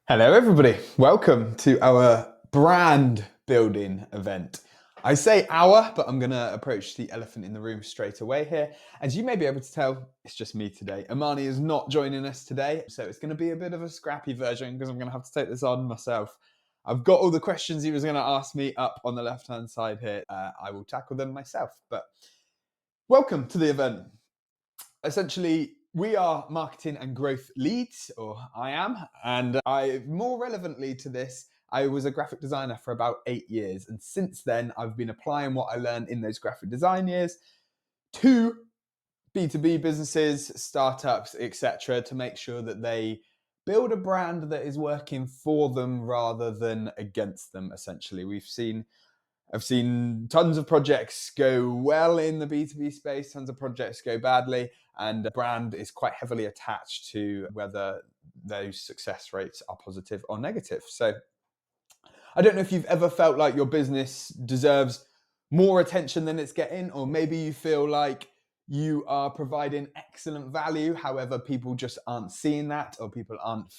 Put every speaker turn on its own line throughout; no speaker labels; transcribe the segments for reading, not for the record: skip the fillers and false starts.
Hello, everybody. Welcome to our brand building event. I say our, but I'm going to approach the elephant in the room straight away here. As you may be able to tell, it's just me today. Amani is not joining us today, so it's going to be a bit of a scrappy version because I'm going to have to take this on myself. I've got all the questions he was going to ask me up on the left-hand side here. I will tackle them myself, but welcome to the event. Essentially, we are marketing and growth leads, or I am, and more relevantly to this, I was a graphic designer for about 8 years, and since then I've been applying what I learned in those graphic design years to B2B businesses, startups, etc., to make sure that they build a brand that is working for them rather than against them. Essentially, I've seen tons of projects go well in the B2B space, tons of projects go badly, and the brand is quite heavily attached to whether those success rates are positive or negative. So I don't know if you've ever felt like your business deserves more attention than it's getting, or maybe you feel like you are providing excellent value. However, people just aren't seeing that, or people aren't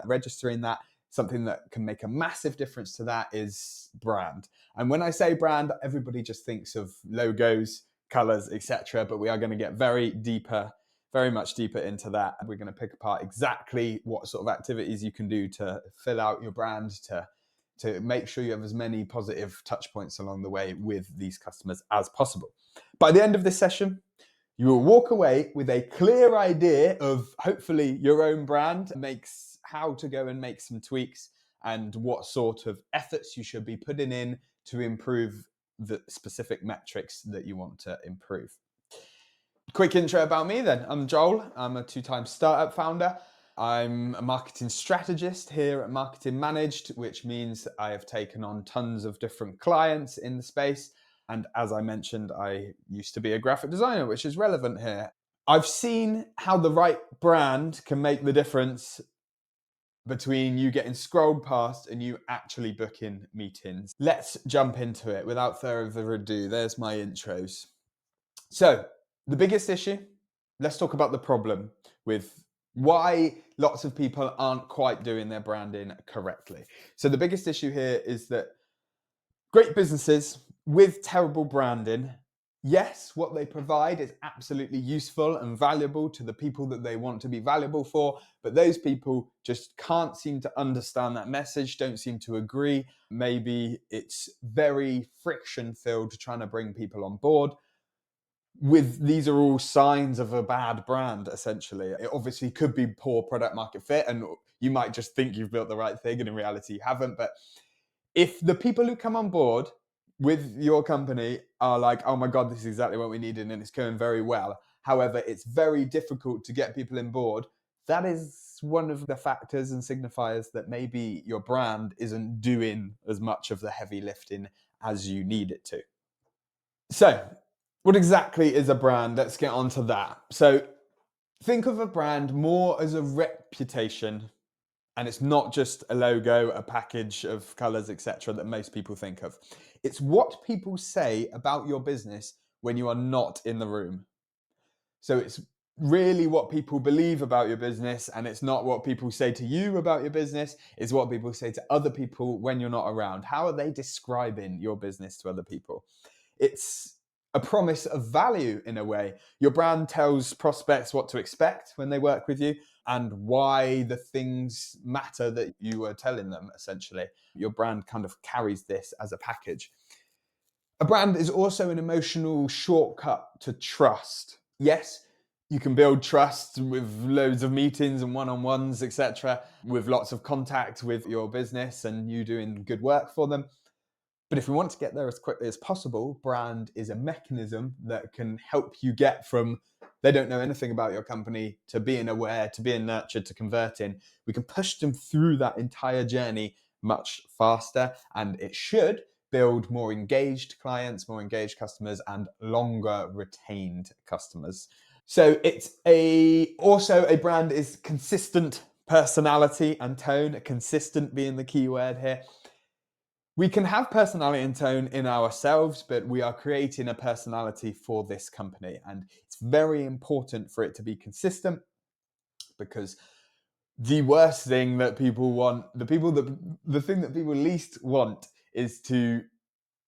registering that. Something that can make a massive difference to that is brand. And when I say brand, everybody just thinks of logos, colors, etc. But we are going to get very much deeper into that. We're going to pick apart exactly what sort of activities you can do to fill out your brand, to make sure you have as many positive touch points along the way with these customers as possible. By the end of this session, you will walk away with a clear idea of hopefully your own brand, makes how to go and make some tweaks and what sort of efforts you should be putting in to improve the specific metrics that you want to improve. Quick intro about me then. I'm Joel. I'm a two-time startup founder. I'm a marketing strategist here at Marketing Managed, which means I have taken on tons of different clients in the space. And as I mentioned, I used to be a graphic designer, which is relevant here. I've seen how the right brand can make the difference between you getting scrolled past and you actually booking meetings. Let's jump into it without further ado. There's my intros. So, the biggest issue, let's talk about the problem with why lots of people aren't quite doing their branding correctly. So, the biggest issue here is that great businesses with terrible branding, yes, what they provide is absolutely useful and valuable to the people that they want to be valuable for, but those people just can't seem to understand that message, don't seem to agree. Maybe it's very friction filled trying to bring people on board. These are all signs of a bad brand, essentially. It obviously could be poor product market fit, and you might just think you've built the right thing, and in reality you haven't. But if the people who come on board with your company are like, oh my God, this is exactly what we needed and it's going very well, however, it's very difficult to get people on board, that is one of the factors and signifiers that maybe your brand isn't doing as much of the heavy lifting as you need it to. So, what exactly is a brand? Let's get on to that. So, think of a brand more as a reputation, and it's not just a logo, a package of colors, etc., that most people think of. It's what people say about your business when you are not in the room. So it's really what people believe about your business, and it's not what people say to you about your business. It's what people say to other people when you're not around. How are they describing your business to other people? It's a promise of value in a way. Your brand tells prospects what to expect when they work with you and why the things matter that you are telling them, essentially. Your brand kind of carries this as a package. A brand is also an emotional shortcut to trust. Yes, you can build trust with loads of meetings and one-on-ones, etc., with lots of contact with your business and you doing good work for them. But if we want to get there as quickly as possible, brand is a mechanism that can help you get from they don't know anything about your company to being aware, to being nurtured, to converting. We can push them through that entire journey much faster, and it should build more engaged clients, more engaged customers, and longer retained customers. So also a brand is consistent personality and tone, consistent being the key word here. We can have personality and tone in ourselves, but we are creating a personality for this company. And it's very important for it to be consistent because The worst thing that people want, the thing that people least want is to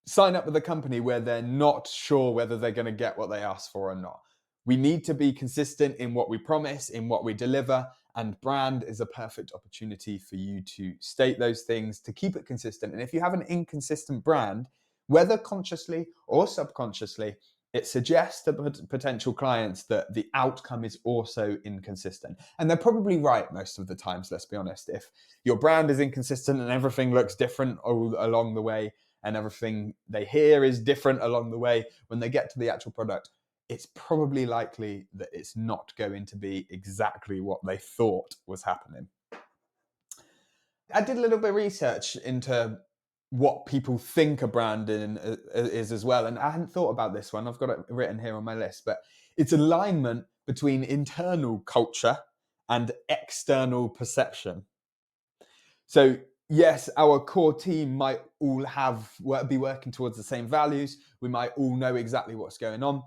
sign up with a company where they're not sure whether they're going to get what they ask for or not. We need to be consistent in what we promise, in what we deliver, and brand is a perfect opportunity for you to state those things, to keep it consistent. And if you have an inconsistent brand, whether consciously or subconsciously, it suggests to potential clients that the outcome is also inconsistent. And they're probably right most of the times, let's be honest. If your brand is inconsistent and everything looks different all along the way, and everything they hear is different along the way, when they get to the actual product, it's probably likely that it's not going to be exactly what they thought was happening. I did a little bit of research into what people think a brand is as well. And I hadn't thought about this one. I've got it written here on my list, but it's alignment between internal culture and external perception. So yes, our core team might all be working towards the same values. We might all know exactly what's going on,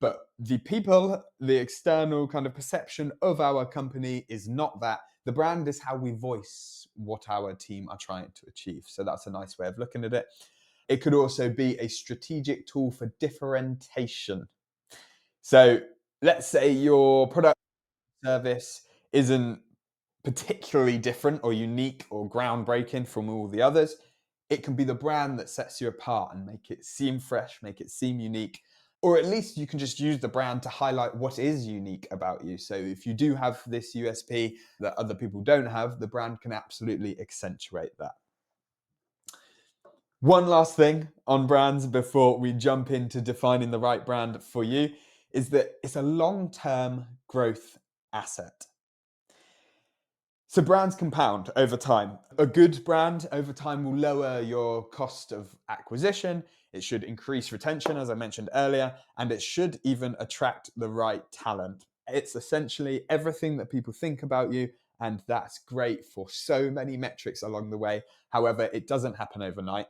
but the people, the external kind of perception of our company is not that. The brand is how we voice what our team are trying to achieve. So that's a nice way of looking at it. It could also be a strategic tool for differentiation. So let's say your product service isn't particularly different or unique or groundbreaking from all the others. It can be the brand that sets you apart and make it seem fresh, make it seem unique. Or at least you can just use the brand to highlight what is unique about you. So if you do have this USP that other people don't have, the brand can absolutely accentuate that. One last thing on brands before we jump into defining the right brand for you is that it's a long-term growth asset. So brands compound over time. A good brand over time will lower your cost of acquisition. It should increase retention, as I mentioned earlier, and it should even attract the right talent. It's essentially everything that people think about you, and that's great for so many metrics along the way. However, it doesn't happen overnight.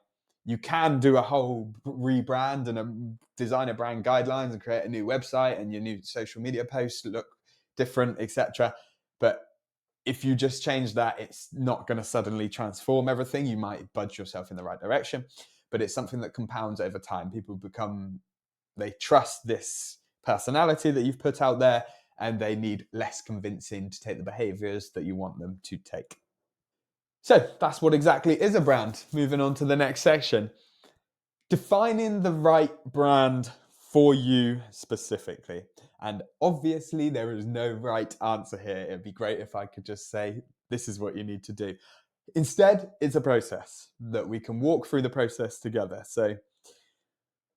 You can do a whole rebrand and design a brand guidelines and create a new website, and your new social media posts look different, etc. But if you just change that, it's not going to suddenly transform everything. You might budge yourself in the right direction, but it's something that compounds over time. They trust this personality that you've put out there, and they need less convincing to take the behaviors that you want them to take. So that's what exactly is a brand. Moving on to the next section. Defining the right brand for you specifically. And obviously, there is no right answer here. It'd be great if I could just say, this is what you need to do. Instead, it's a process that we can walk through the process together. So,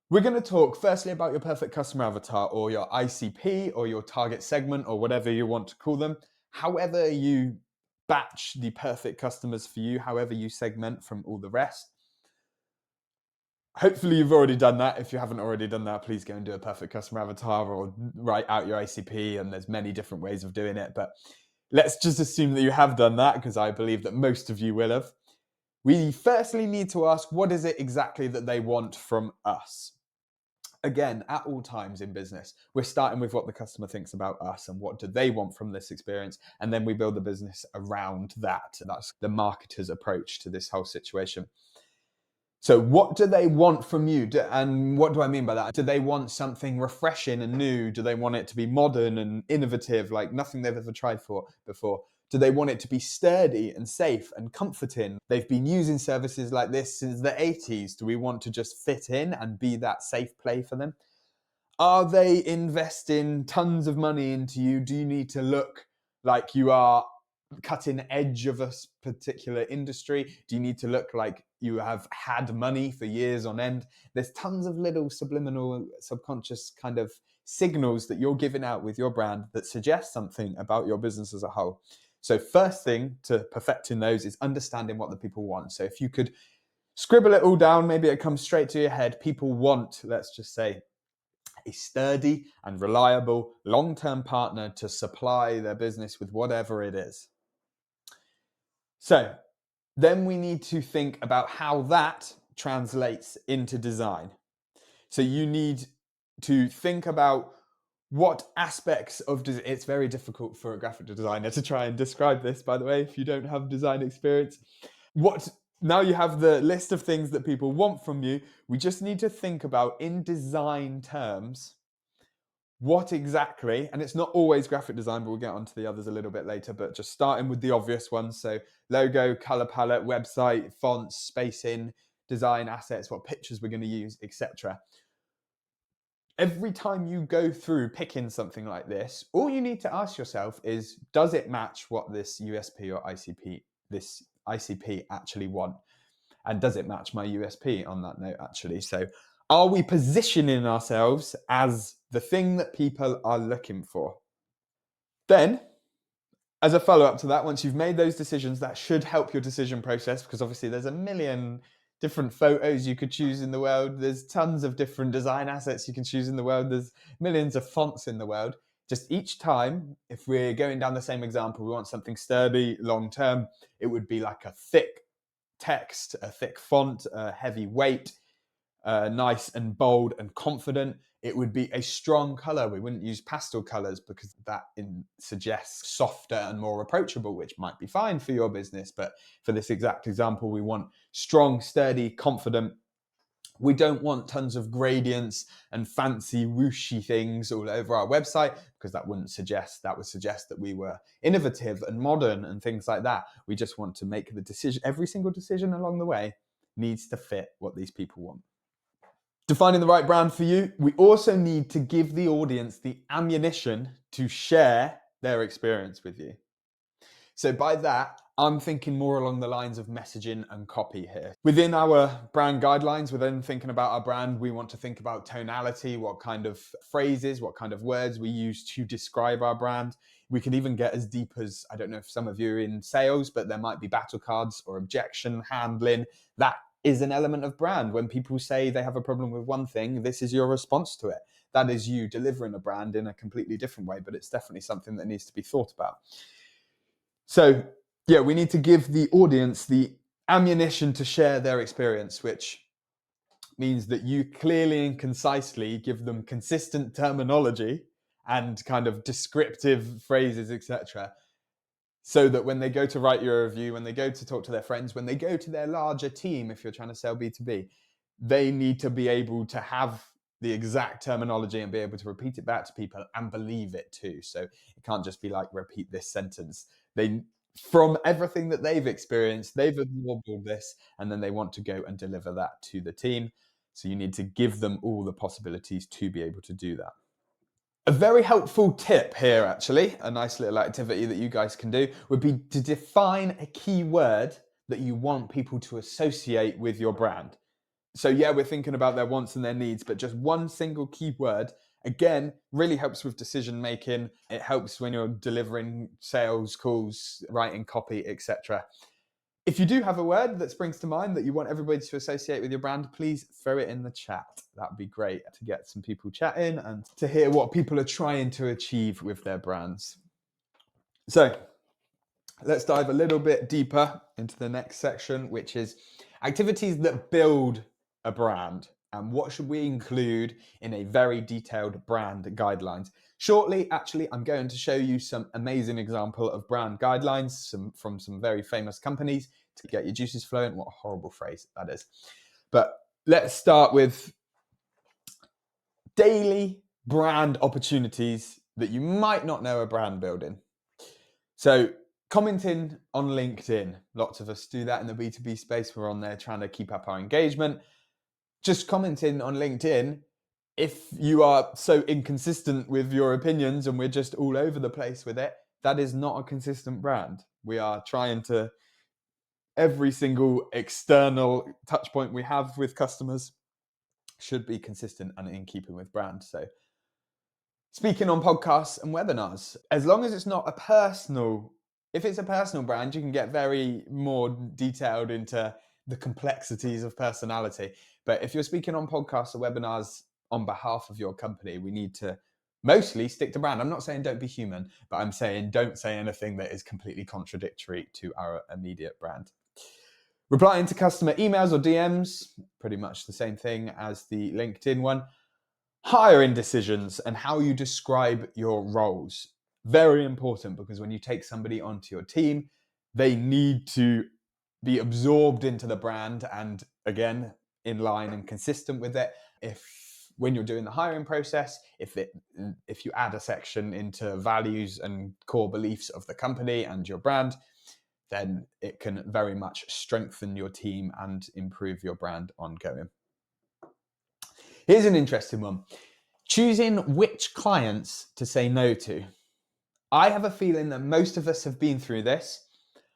we're going to talk firstly about your perfect customer avatar, or your ICP, or your target segment, or whatever you want to call them. However, you batch the perfect customers for you, however, you segment from all the rest. Hopefully you've already done that. If you haven't already done that, please go and do a perfect customer avatar or write out your ICP. And there's many different ways of doing it. But let's just assume that you have done that, because I believe that most of you will have. We firstly need to ask, what is it exactly that they want from us? Again, at all times in business, we're starting with what the customer thinks about us and what do they want from this experience. And then we build the business around that. That's the marketer's approach to this whole situation. So what do they want from you? And what do I mean by that? Do they want something refreshing and new? Do they want it to be modern and innovative, like nothing they've ever tried for before? Do they want it to be sturdy and safe and comforting? They've been using services like this since the 80s. Do we want to just fit in and be that safe play for them? Are they investing tons of money into you? Do you need to look like you are cutting edge of a particular industry? Do you need to look like you have had money for years on end? There's tons of little subliminal, subconscious kind of signals that you're giving out with your brand that suggest something about your business as a whole. So first thing to perfecting those is understanding what the people want. So if you could scribble it all down, maybe it comes straight to your head. People want, let's just say, a sturdy and reliable long-term partner to supply their business with whatever it is. So then we need to think about how that translates into design. So you need to think about What aspects of it's very difficult for a graphic designer to try and describe this, by the way, if you don't have design experience. What Now you have the list of things that people want from you. We just need to think about, in design terms, what exactly, and it's not always graphic design, but we'll get onto the others a little bit later, but just starting with the obvious ones. So logo, color palette, website, fonts, spacing, design assets, what pictures we're going to use, etc. Every time you go through picking something like this, all you need to ask yourself is, does it match what this USP or this ICP actually want? And does it match my USP on that note, actually? So are we positioning ourselves as the thing that people are looking for? Then, as a follow-up to that, once you've made those decisions, that should help your decision process, because obviously there's a million different photos you could choose in the world. There's tons of different design assets you can choose in the world. There's millions of fonts in the world. Just each time, if we're going down the same example, we want something sturdy, long-term, it would be like a thick text, a thick font, a heavy weight, nice and bold and confident. It would be a strong color. We wouldn't use pastel colors because that suggests softer and more approachable, which might be fine for your business. But for this exact example, we want strong, sturdy, confident. We don't want tons of gradients and fancy whooshy things all over our website, because that would suggest that we were innovative and modern and things like that. We just want to make the decision. Every single decision along the way needs to fit what these people want. Defining the right brand for you, we also need to give the audience the ammunition to share their experience with you. So by that, I'm thinking more along the lines of messaging and copy here. Within our brand guidelines, we're then thinking about our brand. We want to think about tonality, what kind of phrases, what kind of words we use to describe our brand. We can even get as deep as, I don't know if some of you are in sales, but there might be battle cards or objection handling. That is an element of brand. When people say they have a problem with one thing, this is your response to it. That is you delivering a brand in a completely different way, but it's definitely something that needs to be thought about. So, yeah, we need to give the audience the ammunition to share their experience, which means that you clearly and concisely give them consistent terminology and kind of descriptive phrases, etc., so that when they go to write your review, when they go to talk to their friends, when they go to their larger team, if you're trying to sell B2B, they need to be able to have the exact terminology and be able to repeat it back to people and believe it too. So it can't just be like, repeat this sentence. From everything that they've experienced, they've absorbed all this, and then they want to go and deliver that to the team. So you need to give them all the possibilities to be able to do that. A very helpful tip here, actually, a nice little activity that you guys can do, would be to define a key word that you want people to associate with your brand. So yeah, we're thinking about their wants and their needs, but just one single keyword, again, really helps with decision making. It helps when you're delivering sales calls, writing copy, etc. If you do have a word that springs to mind that you want everybody to associate with your brand, please throw it in the chat. That'd be great to get some people chatting and to hear what people are trying to achieve with their brands. So let's dive a little bit deeper into the next section, which is activities that build a brand. And what should we include in a very detailed brand guidelines? Shortly, actually, I'm going to show you some amazing example of brand guidelines from some very famous companies to get your juices flowing. What a horrible phrase that is. But let's start with daily brand opportunities that you might not know are brand building. So commenting on LinkedIn. Lots of us do that in the B2B space. We're on there trying to keep up our engagement. Just commenting on LinkedIn, if you are so inconsistent with your opinions and we're just all over the place with it, that is not a consistent brand. We are trying to, every single external touch point we have with customers should be consistent and in keeping with brand. So speaking on podcasts and webinars, as long as it's not a personal, if it's a personal brand, you can get very more detailed into the complexities of personality. But if you're speaking on podcasts or webinars on behalf of your company, we need to mostly stick to brand. I'm not saying don't be human, but I'm saying don't say anything that is completely contradictory to our immediate brand. Replying to customer emails or DMs, pretty much the same thing as the LinkedIn one. Hiring decisions and how you describe your roles. Very important, because when you take somebody onto your team, they need to be absorbed into the brand and, again, in line and consistent with it. If when you're doing the hiring process, if you add a section into values and core beliefs of the company and your brand, then it can very much strengthen your team and improve your brand ongoing. Here's an interesting one. Choosing which clients to say no to. I have a feeling that most of us have been through this.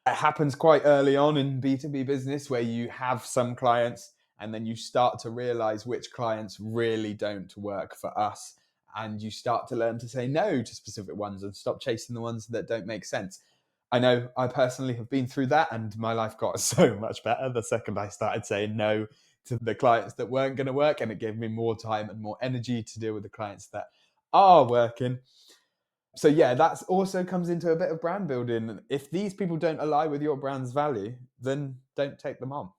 It happens quite early on in B2B business, where you have some clients and then you start to realize which clients really don't work for us. And you start to learn to say no to specific ones and stop chasing the ones that don't make sense. I know I personally have been through that, and my life got so much better the second I started saying no to the clients that weren't going to work, and it gave me more time and more energy to deal with the clients that are working. So yeah, that also comes into a bit of brand building. If these people don't align with your brand's value, then don't take them on.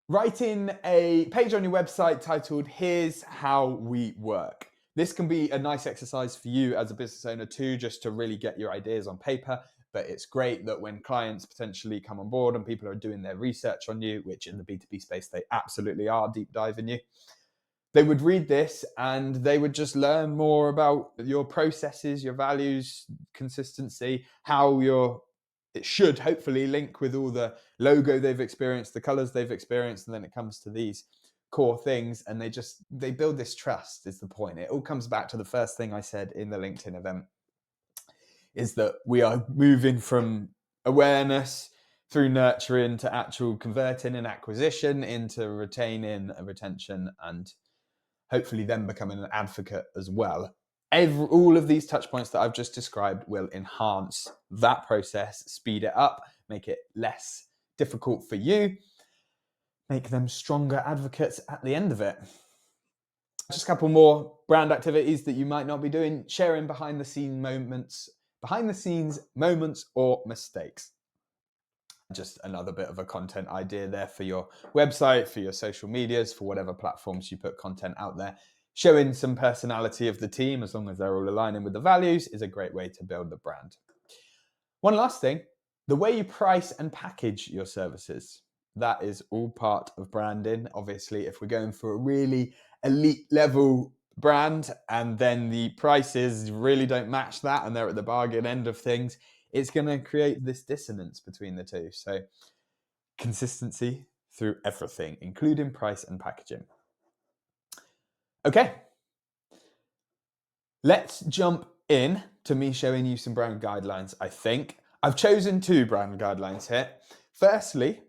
Writing a page on your website titled "Here's How We Work." This can be a nice exercise for you as a business owner too, just to really get your ideas on paper. But it's great that when clients potentially come on board and people are doing their research on you, which in the B2B space they absolutely are deep diving you, they would read this and they would just learn more about your processes, your values, consistency, how it should hopefully link with all the logo they've experienced, the colors they've experienced, and then it comes to these core things, and they build this trust is the point. It all comes back to the first thing I said in the LinkedIn event, is that we are moving from awareness through nurturing to actual converting and acquisition into retaining, retention, and hopefully then becoming an advocate as well. All of these touch points that I've just described will enhance that process, speed it up, make it less difficult for you, make them stronger advocates at the end of it. Just a couple more brand activities that you might not be doing. Sharing behind the scenes moments or mistakes. Just another bit of a content idea there for your website, for your social medias, for whatever platforms you put content out there. Showing some personality of the team, as long as they're all aligning with the values, is a great way to build the brand. One last thing, the way you price and package your services. That is all part of branding. Obviously, if we're going for a really elite level brand and then the prices really don't match that and they're at the bargain end of things, it's going to create this dissonance between the two. So consistency through everything, including price and packaging. Okay, let's jump in to me showing you some brand guidelines. I think I've chosen 2 brand guidelines here. Firstly,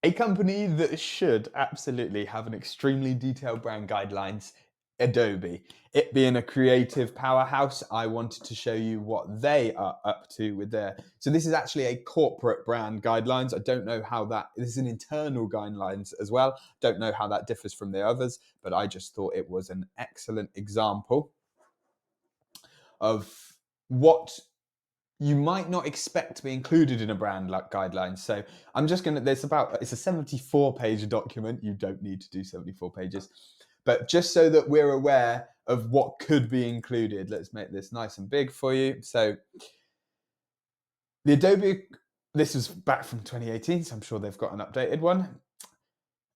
a company that should absolutely have an extremely detailed brand guidelines, Adobe. It being a creative powerhouse, I wanted to show you what they are up to with their. So this is actually a corporate brand guidelines. I don't know how this is an internal guidelines as well. Don't know how that differs from the others, but I just thought it was an excellent example of what you might not expect to be included in a brand like guidelines. So I'm just going to, it's a 74-page document. You don't need to do 74 pages, but just so that we're aware of what could be included, let's make this nice and big for you. So the Adobe, this was back from 2018, so I'm sure they've got an updated one.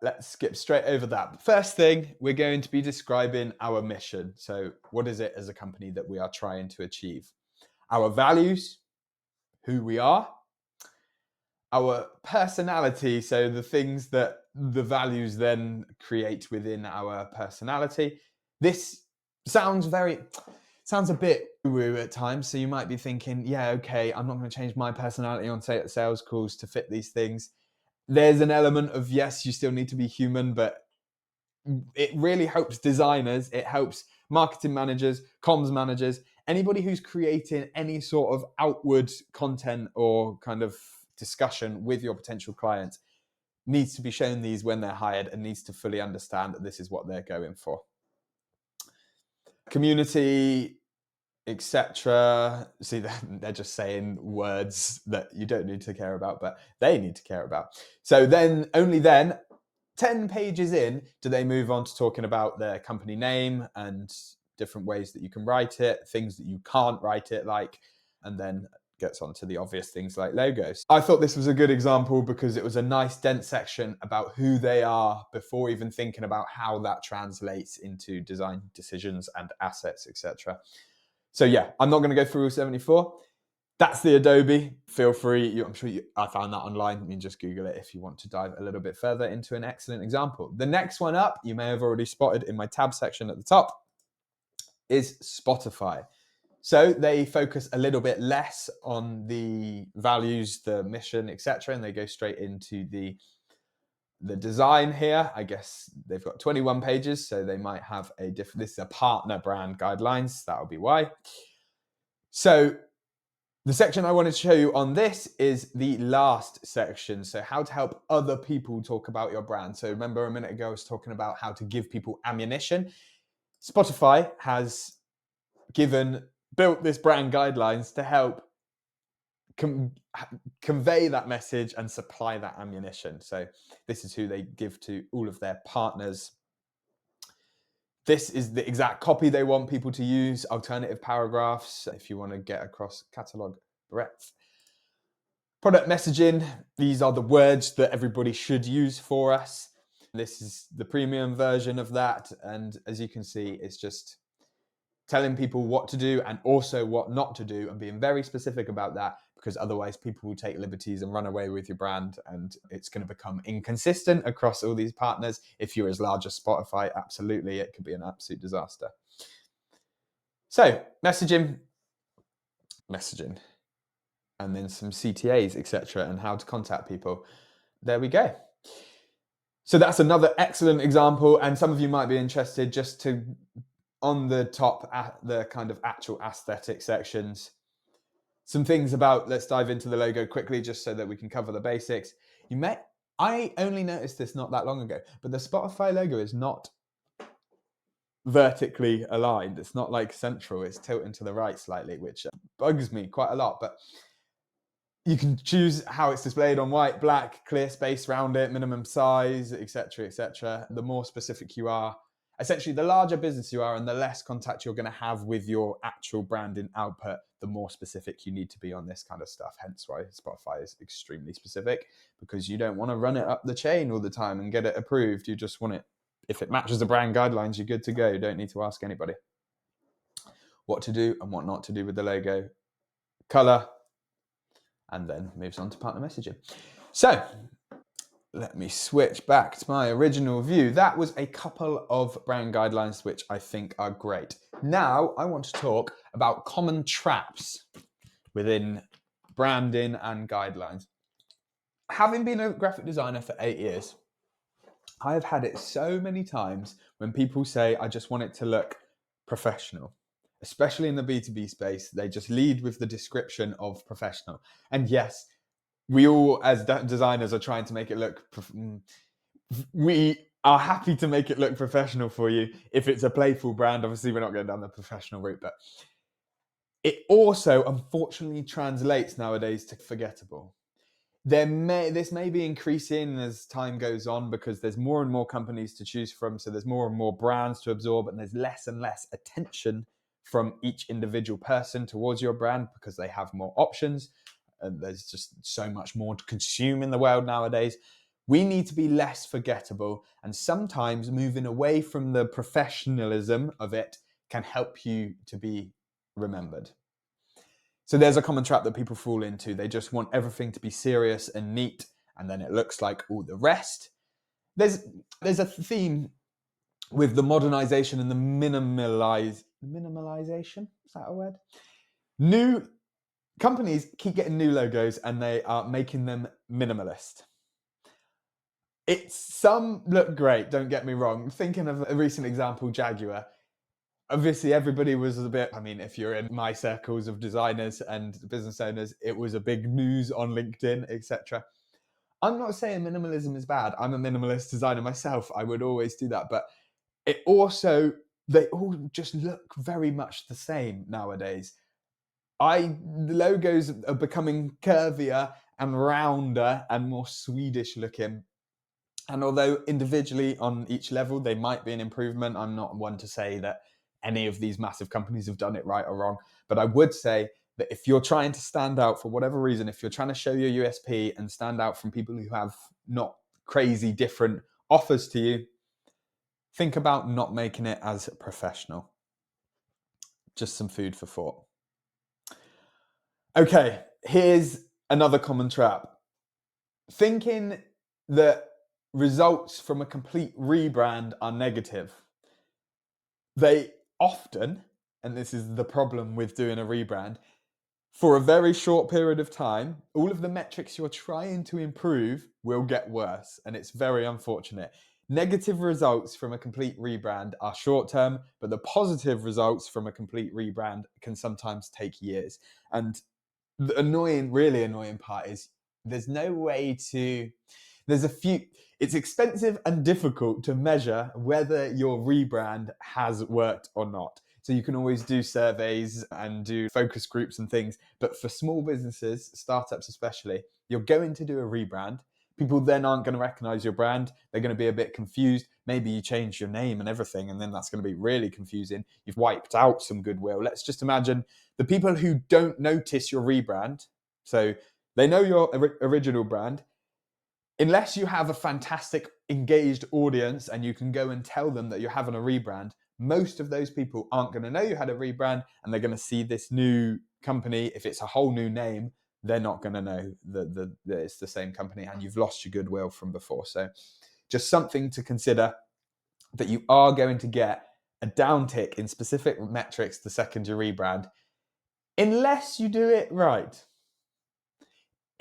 Let's skip straight over that. First thing, we're going to be describing our mission. So what is it as a company that we are trying to achieve? Our values, who we are, our personality, so the things that the values then create within our personality. This sounds a bit woo at times, so you might be thinking, yeah, okay, I'm not going to change my personality on sales calls to fit these things. There's an element of, yes, you still need to be human, but it really helps designers, it helps marketing managers, comms managers, anybody who's creating any sort of outward content or kind of discussion with your potential clients needs to be shown these when they're hired and needs to fully understand that this is what they're going for. Community, etc. See, they're just saying words that you don't need to care about, but they need to care about. So then, only then, 10 pages in, do they move on to talking about their company name and different ways that you can write it, things that you can't write it like, and then gets on to the obvious things like logos. I thought this was a good example because it was a nice dense section about who they are before even thinking about how that translates into design decisions and assets, etc. So yeah, I'm not going to go through all 74. That's the Adobe. Feel free. I'm sure I found that online. You can just Google it if you want to dive a little bit further into an excellent example. The next one up, you may have already spotted in my tab section at the top, is Spotify. So they focus a little bit less on the values, the mission, etc., and they go straight into the design here. I guess they've got 21 pages, so they might have a different. This is a partner brand guidelines. That'll be why. So the section I wanted to show you on this is the last section. So how to help other people talk about your brand. So remember a minute ago I was talking about how to give people ammunition. Spotify has built this brand guidelines to help convey that message and supply that ammunition. So this is who they give to all of their partners. This is the exact copy they want people to use, alternative paragraphs if you want to get across catalog breadth. Product messaging, these are the words that everybody should use for us. This is the premium version of that. And as you can see, it's just telling people what to do and also what not to do and being very specific about that, because otherwise people will take liberties and run away with your brand and it's going to become inconsistent across all these partners. If you're as large as Spotify, absolutely, it could be an absolute disaster. So messaging, and then some CTAs, etc., and how to contact people. There we go. So that's another excellent example, and some of you might be interested just to, on the top, the kind of actual aesthetic sections, some things about, let's dive into the logo quickly just so that we can cover the basics. I only noticed this not that long ago, but the Spotify logo is not vertically aligned. It's not like central, it's tilting to the right slightly, which bugs me quite a lot, but you can choose how it's displayed on white, black, clear space around it, minimum size, etc., etc. The more specific you are, essentially the larger business you are and the less contact you're going to have with your actual branding output, the more specific you need to be on this kind of stuff. Hence why Spotify is extremely specific, because you don't want to run it up the chain all the time and get it approved. You just want it, if it matches the brand guidelines, you're good to go. You don't need to ask anybody what to do and what not to do with the logo. Color, and then moves on to partner messaging. So let me switch back to my original view. That was a couple of brand guidelines which I think are great. Now I want to talk about common traps within branding and guidelines. Having been a graphic designer for 8 years, I have had it so many times when people say, I just want it to look professional. Especially in the B2B space, they just lead with the description of professional. And yes, we all as designers are trying to make it look, we are happy to make it look professional for you. If it's a playful brand, obviously we're not going down the professional route, but it also unfortunately translates nowadays to forgettable. This may be increasing as time goes on because there's more and more companies to choose from. So there's more and more brands to absorb, and there's less and less attention from each individual person towards your brand because they have more options. And there's just so much more to consume in the world nowadays. We need to be less forgettable, and sometimes moving away from the professionalism of it can help you to be remembered. So there's a common trap that people fall into. They just want everything to be serious and neat, and then it looks like all the rest. There's a theme with the modernization and the minimalization. Is that a word? New companies keep getting new logos and they are making them minimalist. Some look great, don't get me wrong. Thinking of a recent example, Jaguar. Obviously, everybody was a bit, if you're in my circles of designers and business owners, it was a big news on LinkedIn, etc. I'm not saying minimalism is bad. I'm a minimalist designer myself. I would always do that. But they all just look very much the same nowadays. The logos are becoming curvier and rounder and more Swedish looking. And although individually on each level, they might be an improvement, I'm not one to say that any of these massive companies have done it right or wrong. But I would say that if you're trying to stand out for whatever reason, if you're trying to show your USP and stand out from people who have not crazy different offers to you, think about not making it as professional. Just some food for thought. Okay, here's another common trap. Thinking that results from a complete rebrand are negative. They often, and this is the problem with doing a rebrand, for a very short period of time, all of the metrics you're trying to improve will get worse, and it's very unfortunate. Negative results from a complete rebrand are short term, but the positive results from a complete rebrand can sometimes take years. And the really annoying part is there's no way to, it's expensive and difficult to measure whether your rebrand has worked or not. So you can always do surveys and do focus groups and things. But for small businesses, startups especially, you're going to do a rebrand. People then aren't going to recognize your brand. They're going to be a bit confused. Maybe you change your name and everything, and then that's going to be really confusing. You've wiped out some goodwill. Let's just imagine the people who don't notice your rebrand, so they know your original brand, unless you have a fantastic engaged audience and you can go and tell them that you're having a rebrand, most of those people aren't going to know you had a rebrand, and they're going to see this new company. If it's a whole new name, they're not going to know that it's the same company, and you've lost your goodwill from before. So just something to consider, that you are going to get a downtick in specific metrics the second you rebrand, unless you do it right.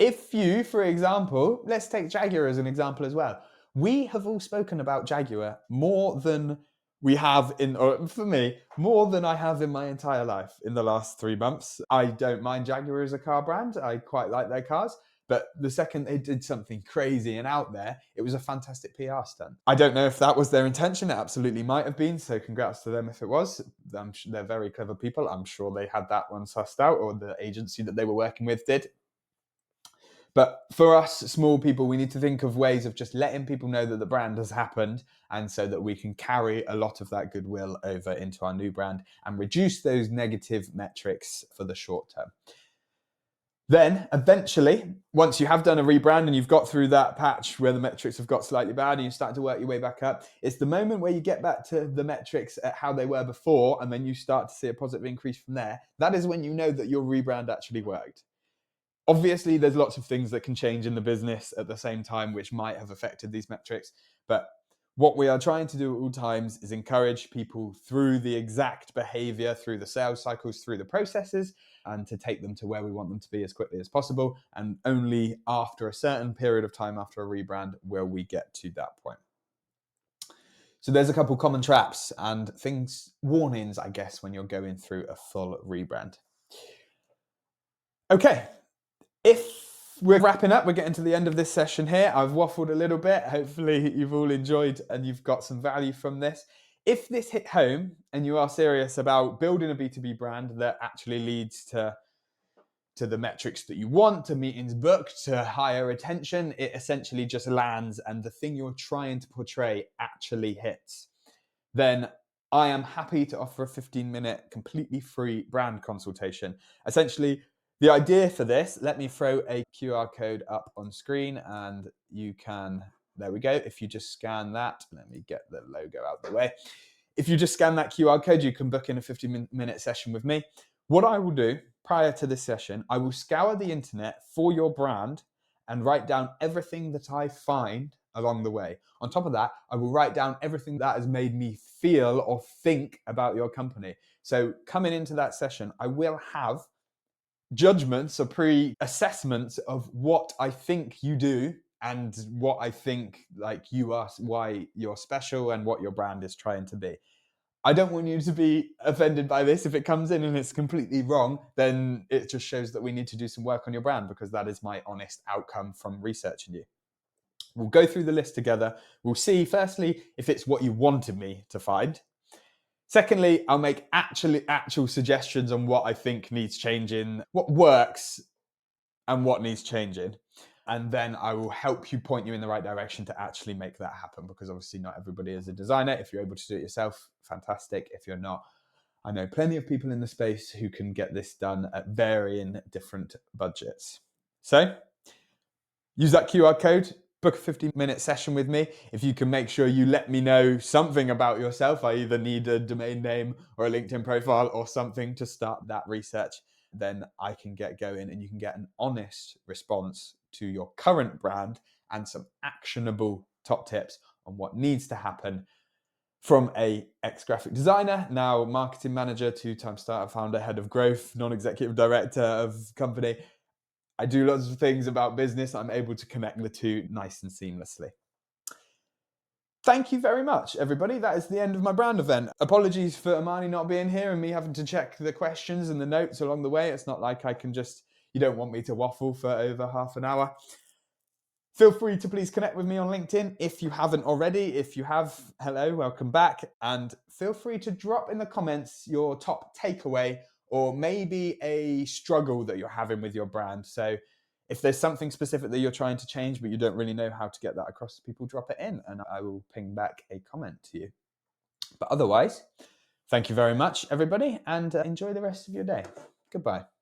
If you, for example, let's take Jaguar as an example as well. We have all spoken about Jaguar more than we have or for me, more than I have in my entire life in the last 3 months. I don't mind Jaguar as a car brand. I quite like their cars. But the second they did something crazy and out there, it was a fantastic PR stunt. I don't know if that was their intention. It absolutely might have been. So congrats to them if it was. They're very clever people. I'm sure they had that one sussed out, or the agency that they were working with did. But for us small people, we need to think of ways of just letting people know that the brand has happened, and so that we can carry a lot of that goodwill over into our new brand and reduce those negative metrics for the short term. Then eventually, once you have done a rebrand and you've got through that patch where the metrics have got slightly bad and you start to work your way back up, it's the moment where you get back to the metrics at how they were before, and then you start to see a positive increase from there. That is when you know that your rebrand actually worked. Obviously, there's lots of things that can change in the business at the same time, which might have affected these metrics. But what we are trying to do at all times is encourage people through the exact behavior, through the sales cycles, through the processes, and to take them to where we want them to be as quickly as possible. And only after a certain period of time after a rebrand will we get to that point. So there's a couple common traps and warnings, I guess, when you're going through a full rebrand. Okay. If we're wrapping up, we're getting to the end of this session here. I've waffled a little bit. Hopefully you've all enjoyed and you've got some value from this. If this hit home and you are serious about building a B2B brand that actually leads to the metrics that you want, to meetings booked, to higher attention, it essentially just lands and the thing you're trying to portray actually hits, then I am happy to offer a 15-minute completely free brand consultation. Essentially, the idea for this, let me throw a QR code up on screen and you can, there we go. If you just scan that, let me get the logo out of the way. If you just scan that QR code, you can book in a 15-minute session with me. What I will do prior to this session, I will scour the internet for your brand and write down everything that I find along the way. On top of that, I will write down everything that has made me feel or think about your company. So coming into that session, I will have judgments or pre-assessments of what I think you do and what I think like you are, why you're special and what your brand is trying to be. I don't want you to be offended by this. If it comes in and it's completely wrong, then it just shows that we need to do some work on your brand, because that is my honest outcome from researching you. We'll go through the list together. We'll see, firstly, if it's what you wanted me to find. Secondly, I'll make actual suggestions on what I think needs changing, what works and what needs changing. and then I will help you, point you in the right direction to actually make that happen, because obviously not everybody is a designer. If you're able to do it yourself, fantastic. If you're not, I know plenty of people in the space who can get this done at varying different budgets. So use that QR code, book a 15-minute session with me. If you can make sure you let me know something about yourself, I either need a domain name or a LinkedIn profile or something to start that research, then I can get going and you can get an honest response to your current brand and some actionable top tips on what needs to happen from a ex-graphic designer, now marketing manager, two-time startup founder, head of growth, non-executive director of company. I do lots of things about business. I'm able to connect the two nice and seamlessly. Thank you very much, everybody. That is the end of my brand event. Apologies for Amani not being here and me having to check the questions and the notes along the way. It's not like I can just, you don't want me to waffle for over half an hour. Feel free to please connect with me on LinkedIn if you haven't already. If you have, hello, welcome back. And feel free to drop in the comments your top takeaway or maybe a struggle that you're having with your brand. So if there's something specific that you're trying to change, but you don't really know how to get that across to people, drop it in and I will ping back a comment to you. But otherwise, thank you very much, everybody, and enjoy the rest of your day. Goodbye.